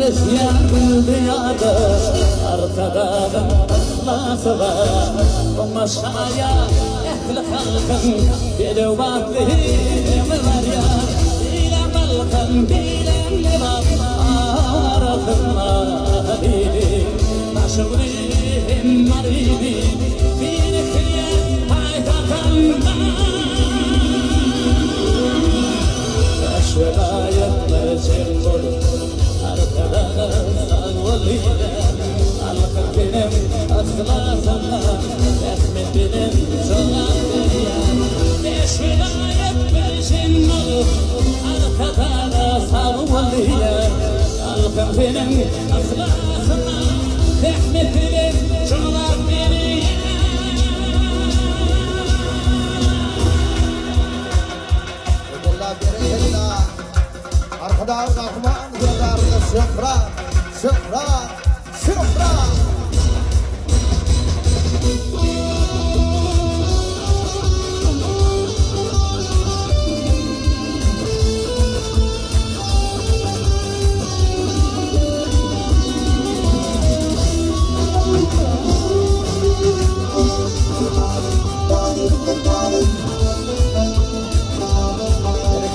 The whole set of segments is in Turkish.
esyen dünyada arkada nasıl Maşaya ehli halkın bir vaktimi var ya Bilem halkın bilem ne var arasında habibi Naşıvrihim maribi bir kıya haytakanma Şvelayetler çembol arkada sağolide Halkın benim aslasına resmin benim çoğaldıya Şvelayetler çembol arkada sağolide Halkın benim aslasına resmin benim çoğaldıya Arkada kalkman gözlerinde şıfran, şıfran, şıfran.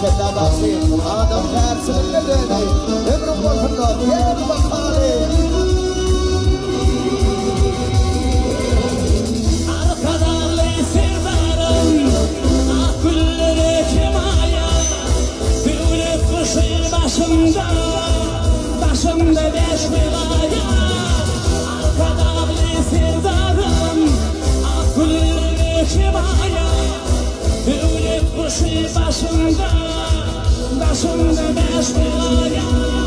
Bereketler basayım, adam tersinin nedeni, ömrüm boşunda, yerini bakalım. Arkadan sevdarım, akılları kemaya Büyülüp kuşun başımda, başımda beş vilaya Arkadan sevdarım, akılları kemaya Büyülüp kuşun başımda, başımda beş vilaya